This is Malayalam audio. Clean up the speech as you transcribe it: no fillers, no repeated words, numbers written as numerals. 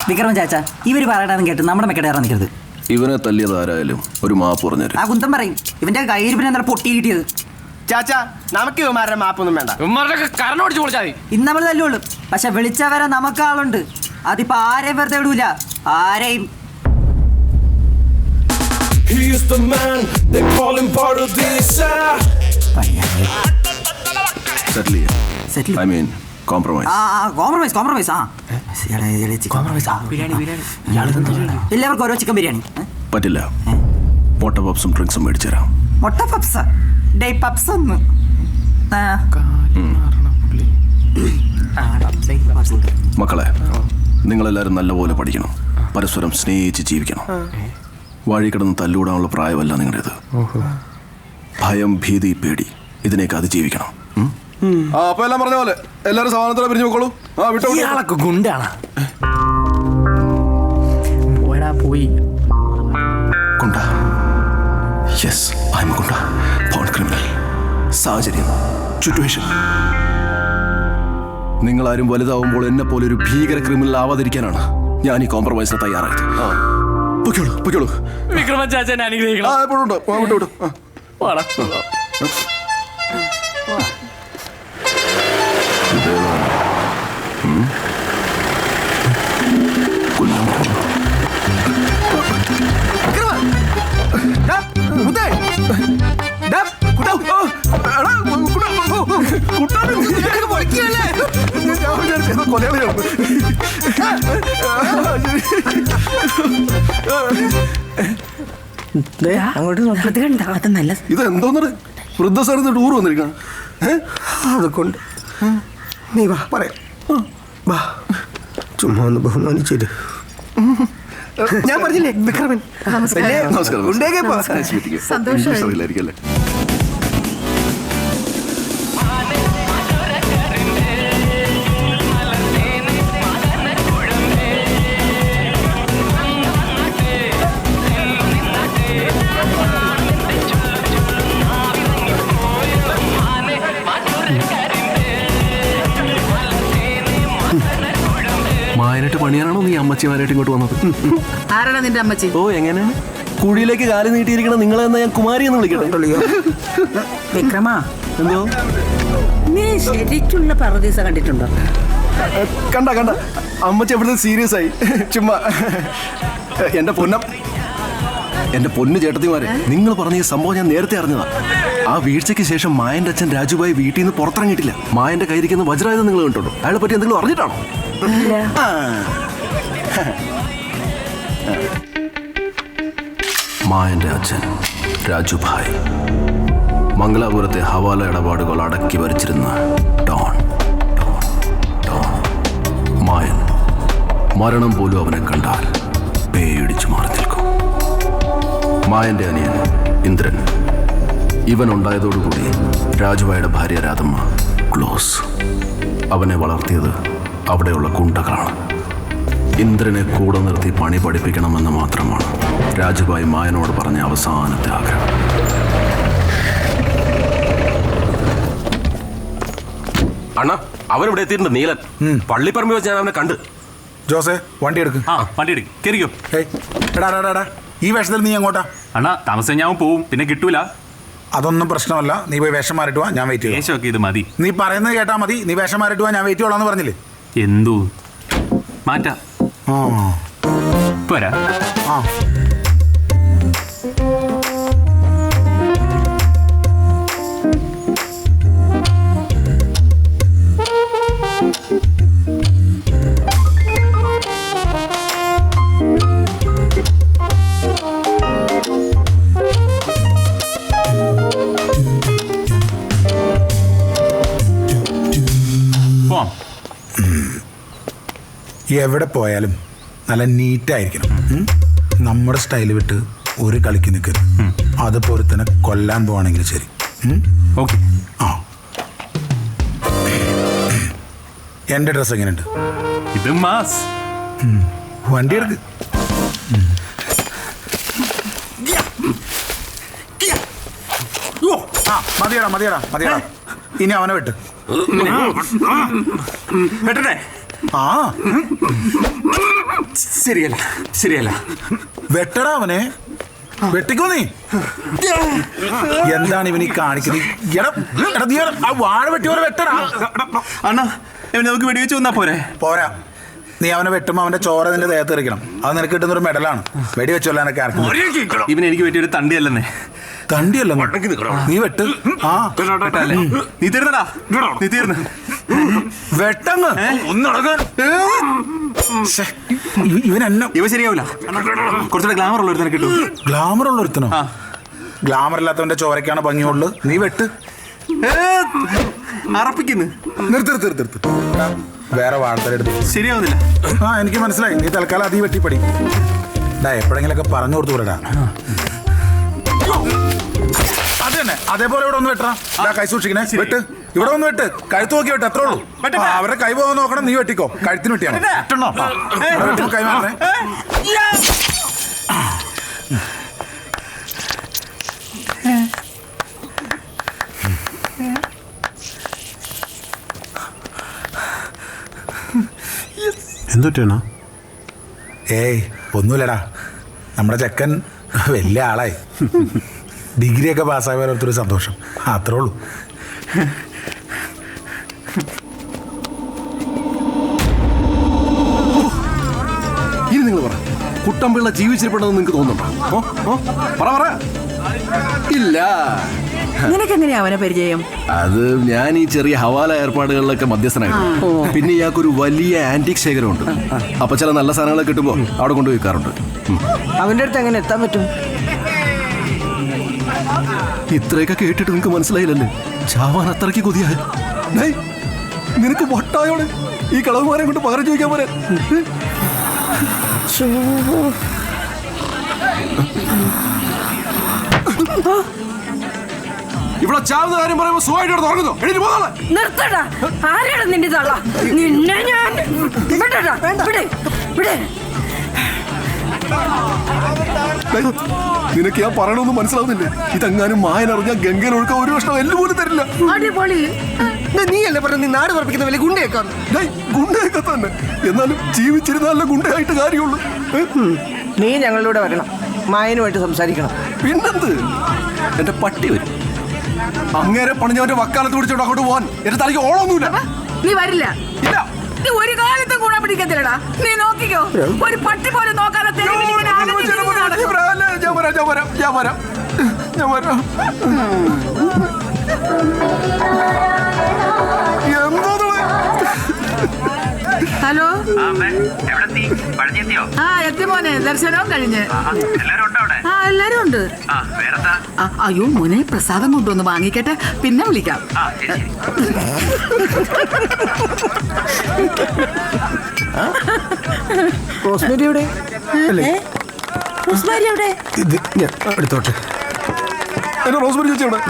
വിക്രമൻ ചാച്ചാ, ഇവര് പറയണമെന്ന് കേട്ട് നമ്മുടെ മെക്കടെ ഇറങ്ങി നിൽക്കരുത്. ഇവനെ തല്ലിയത് ആരായാലും ഒരു മാപ്പ് പറഞ്ഞേരും. ആ കുന്തം പറയും, ഇവന്റെ കയ്യിൽ പിന്നെ എന്താ പൊട്ടി കിട്ടിയത്. ചാച്ചാ, നമുക്ക് ഇവന്മാരുടെ മാപ്പൊന്നും വേണ്ട. കരണം അടിച്ചു പൊളിച്ചാൽ മതി. ഇന്ന് നമ്മൾ തല്ലുള്ളൂ, പക്ഷെ വിളിച്ചവരെ നമുക്ക് ആളുണ്ട്. അതിപ്പോ ആരെയും വെറുതെ വിടൂല, ആരെയും. He is the man, they call him Parudisa. Settle. I mean, compromise. Compromise. എല്ലാവർക്കും ഓരോ ചിക്കൻ ബിരിയാണി. പറ്റില്ല. മുട്ട പപ്സും ഡ്രിങ്ക്സും മേടിച്ചു തരാം. മുട്ട പപ്സ്, ഡേ പപ്സ് ഒന്ന്. മക്കളെ, നിങ്ങളെല്ലാവരും നല്ലപോലെ പഠിക്കണം, പരസ്പരം സ്നേഹിച്ച് ജീവിക്കണം. വഴി കിടന്ന് തല്ലുകൂടാനുള്ള പ്രായമല്ല നിങ്ങളുടേത്. ഭയം, ഭീതി, പേടി ഇതിനെയൊക്കെ അതിജീവിക്കണം. അപ്പൊ എല്ലാം പറഞ്ഞ പോലെ എല്ലാവരും സമാധാനത്തോടെ പിരിഞ്ഞു പോക്കോളൂ. ഇയാളൊക്കെ ഗുണ്ടാണ്. പോയി ഗുണ്ട. Yes, I M goonda. Phone criminal. സാഹചര്യം, സിറ്റുവേഷൻ. നിങ്ങളാരും വലുതാവുമ്പോൾ എന്നെ പോലെ ഒരു ഭീകര ക്രിമിനൽ ആവാതിരിക്കാനാണ് ഞാൻ ഈ കോംപ്രമൈസിന് തയ്യാറായത്. പൊയ്ക്കോളൂ. വിക്രമൻ ചാച്ചൻ അനുഗ്രഹിക്കണം. ഇതെന്തോന്നത്? വൃദ്ധസ്ഥാനത്ത് ടൂർ വന്നിരിക്കണം. അതുകൊണ്ട് നീ വാ പറയാം. വാ, ചുമ്മാ ഒന്ന് ബഹുമാനിച്ചിട്ട്. ഞാൻ പറഞ്ഞില്ലേ വിക്രമൻ. സന്തോഷമായിരിക്കല്ലേ? മായനായിട്ട് പണിയാനാണോ നീ അമ്മച്ചിമാരായിട്ട് ഇങ്ങോട്ട് വന്നത്? ആരാണ് നിന്റെ അമ്മച്ചി? ഓ, എങ്ങനെയാണ് കുഴിയിലേക്ക് കാല് നീട്ടിയിരിക്കണം നിങ്ങളെ എന്നാ ഞാൻ കുമാരി എന്ന് വിളിക്കട്ടെ? വിക്രമാ, എന്തോ നീ ശരിക്കുള്ള പറുദീസ കണ്ടിട്ടുണ്ടോ? കണ്ട അമ്മച്ചി എവിടുത്തെ സീരിയസ് ആയി. ചുമ്മാ എന്റെ പൊന്നു ചേട്ടത്തിമാരെ, നിങ്ങൾ പറഞ്ഞ ഈ സംഭവം ഞാൻ നേരത്തെ അറിഞ്ഞതാ. ആ വീഴ്ചയ്ക്ക് ശേഷം മായന്റെ അച്ഛൻ രാജുഭായി വീട്ടിൽ നിന്ന് പുറത്തിറങ്ങിയിട്ടില്ല. മായന്റെ കയ്യിരിക്കുന്ന വജ്രായുധം നിങ്ങൾ കണ്ടിട്ടുണ്ടോ? അയാളെ പറ്റി എന്തെങ്കിലും അറിഞ്ഞിട്ടാണോ? മായന്റെ അച്ഛൻ രാജുഭായ് മംഗലാപുരത്തെ ഹവാല ഇടപാടുകൾ അടക്കി ഭരിച്ചിരുന്ന ഡോൺ. മായൻ മരണം പോലും അവനെ കണ്ടാൽ പേടിച്ചു മാറി നിൽക്കും. മായന്റെ അനിയൻ ഇന്ദ്രൻ, ഇവൻ ഉണ്ടായതോടുകൂടി രാജുഭായുടെ ഭാര്യ രാധമ്മ ക്ലോസ്. അവനെ വളർത്തിയത് അവിടെയുള്ള ഗുണ്ടകളാണ്. ഇന്ദ്രനെ കൂടെ നിർത്തി പണി പഠിപ്പിക്കണമെന്ന് മാത്രമാണ് രാജുഭായ് മായനോട് പറഞ്ഞ അവസാനത്തെ ആഗ്രഹം. അണ്ണാ, അവനിവിടെ എത്തിയിട്ടുണ്ട്. നീലൻ പള്ളിപ്പറമ്പ് വെച്ച് ഞാൻ അവനെ കണ്ട്. ജോസേ, വണ്ടി എടുക്ക്. വണ്ടി എടുക്കും, കയറിക്കോ. എടാ, ഈ വേഷത്തിൽ നീ എങ്ങോട്ടാ? അണ്ണാ, താമസം ഞാൻ പോവും, പിന്നെ കിട്ടൂല. അതൊന്നും പ്രശ്നമല്ല, നീ പോയി വേഷം മാറിട്ട് വാ, ഞാൻ വെയിറ്റ് ചെയ്യാം. വേഷമൊക്കെ ഇത് മതി. നീ പറയുന്നത് കേട്ടാ മതി. നീ വേഷം മാറിട്ട് വാ, ഞാൻ വെയിറ്റ് ചെയ്യോളാന്ന് പറഞ്ഞില്ലേ? എന്തോ മാറ്റാ പോരാ. എവിടെ പോയാലും നല്ല നീറ്റായിരിക്കണം. നമ്മുടെ സ്റ്റൈല് വിട്ട് ഒരു കളിക്ക് നിൽക്കരുത്. അതുപോലെ തന്നെ കൊല്ലാൻ പോവാണെങ്കിൽ ശരി. ഓക്കെ. എൻ്റെ ഡ്രസ്സ് എങ്ങനെയുണ്ട്? ഇത് മാസ്. വണ്ടി എടുക്ക്. മതിയടാ. ഇനി അവനെ വിട്ട്. വെട്ടട്ടെ? ശരിയല്ല ശരിയല്ല. വെട്ടടാ അവനെ, വെട്ടിക്കോ നീ. എന്താണ് ഇവനീ കാണിക്കുന്നത്? എടാ, എടാ, നീ ആ വാഴ വെട്ടിയോരെ വെട്ടടാ. അണ്ണാ ഇവനെ നമുക്ക് വെടിവെച്ച് വന്നാ പോരെ? പോരാ, നീ അവനെ വെട്ടുമ്പോ അവന്റെ ചോര നിന്റെ ദേഹത്ത് എറിക്കണം. അത് നിനക്ക് കിട്ടുന്നൊരു മെഡലാണ്. വെടി വെച്ചോല്ലാനൊക്കെ ആർക്കും. ഇവന് എനിക്ക് പറ്റിയൊരു തണ്ടിയല്ലെന്നേ. തണ്ടിയല്ല നീ വെട്ട്. ആ നീ തീർന്നടാ, നീ തീർന്ന് വെട്ടങ്ങ് ഇവൻ എന്നെ. ഇവ ശരിയാവില്ല. കുറച്ചുകൂടെ ഗ്ലാമർ ഉള്ള ഒരുത്തനെ കിട്ടും. ഗ്ലാമർ ഉള്ള ഒരുത്തനോ? ഗ്ലാമർ ഇല്ലാത്തവന്റെ ചോരക്കാണ് ഭംഗിയുള്ളു. നീ വെട്ട്. അറപ്പിക്കുന്നു. നിർത്ത്. വേറെ വാർത്തലെടുത്ത് ശരിയാവുന്നില്ല. ആ എനിക്ക് മനസ്സിലായി. നീ തൽക്കാലം അതീ വെട്ടിപ്പടി. എപ്പോഴെങ്കിലൊക്കെ പറഞ്ഞു കൊടുത്തു വിടടാ. അത് തന്നെ, അതേപോലെ ഇവിടെ ഒന്ന് വെട്ടാ. കൈ സൂക്ഷിക്കണേ. വെട്ട്. ഇവിടെ ഒന്ന് വെട്ട്. കഴുത്ത് നോക്കി വെട്ട്. അത്രേ ഉള്ളൂ. അവരുടെ കൈ പോകാൻ നോക്കണം. നീ വെട്ടിക്കോ. കഴുത്തിന് വെട്ടിയാണ്. കൈ മാറേ. എന്തൊക്കെയാണോ? ഏയ് ഒന്നുമില്ലടാ, നമ്മുടെ ചെക്കൻ വലിയ ആളായി. ഡിഗ്രിയൊക്കെ പാസ്സായ ഓരോരുത്തൊരു സന്തോഷം, അത്രേ ഉള്ളൂ. ഇനി നിങ്ങൾ പറ, കുട്ടമ്പിള്ള ജീവിച്ചിരിപ്പുണ്ടെന്ന് നിങ്ങൾക്ക് തോന്നുന്നുണ്ടോ? പറ. ഇല്ല. നിനക്കെങ്ങനെയാ അവനെ പരിചയം? അത് ഞാൻ ഈ ചെറിയ ഹവാല ഏർപ്പാടുകളിലൊക്കെ മധ്യസ്ഥനായിരുന്നു. പിന്നെ ഇയാൾക്കൊരു വലിയ ആന്റിക് ശേഖരമുണ്ട്. അപ്പൊ ചില നല്ല സാധനങ്ങളൊക്കെ കിട്ടുമ്പോ അവിടെ കൊണ്ട് വെക്കാറുണ്ട്. അവന്റെ അടുത്ത് എങ്ങനെ എത്താൻ പറ്റും? ഇത്രയൊക്കെ കേട്ടിട്ട് നിനക്ക് മനസ്സിലായില്ലല്ലേ? ചാവാൻ അത്രയ്ക്ക് കൊതിയായി. നിനക്ക് വട്ടായോടെ ഈ കളവുമാരെ കൊണ്ട് പകരം ചോദിക്കാൻ പോലെ. ഇവിടെ ചാവുന്ന കാര്യം പറയുമ്പോ സുഖമായിട്ട് തുറക്കുന്നു. എഴുതി പോകാതെ നിർത്തടാ. ആരാണ് നിന്റെ തള്ള? നിന്നെ ഞാൻ വിടടാ. വിട്. നിനക്ക് ഞാൻ പറയണമെന്ന് മനസ്സിലാവുന്നില്ലേ? ഇതെങ്ങാനും മായനറിഞ്ഞാൽ ഗംഗയിൽ ഒഴുക്കാൻ ഒരു വർഷം എല്ലു പോലും തരില്ല. അടിപൊളി. നീ അല്ലേ പറഞ്ഞു നീ നാട് പറപ്പിക്കുന്ന വലിയ ഗുണ്ടയൊക്കെ ഗുണ്ടയൊക്കെ തന്നെ. എന്നാലും ജീവിച്ചിരുന്നാലേ ഗുണ്ടയായിട്ട് കാര്യമുള്ളൂ. നീ ഞങ്ങളുടെ വരണം, മായനുമായിട്ട് സംസാരിക്കണം. പിന്നെന്ത്? എന്റെ പട്ടി വരും. അങ്ങേരെ പണിഞ്ഞവന്റെ വക്കാലത്ത് പിടിച്ചോണ്ട് അങ്ങോട്ട് പോവാൻ എന്റെ തലയ്ക്ക് ഓളൊന്നുമില്ല. നീ വരില്ല. ഇല്ല. നീ ഒരു കാലത്തും ഗുണം പിടിക്കത്തില്ലടാ. നീ നോക്കിക്കോ. ഒരു പട്ടി പോലും നോക്കാതെ ഞാൻ വരാം. ഹലോ. എത്തി മോനെ. ദർശനവും കഴിഞ്ഞ്. എല്ലാരും ഉണ്ട്. അയ്യോ മോനെ, പ്രസാദം കൊണ്ടുവന്ന് വാങ്ങിക്കട്ടെ, പിന്നെ വിളിക്കാം. റോസ്മേരി എവിടെ? റോസ്മേരി എവിടെ? ഇത് ഞാൻ എടുത്തോട്ടെ. എന്റെ റോസ്മേരി ചേച്ചി എവിടെ?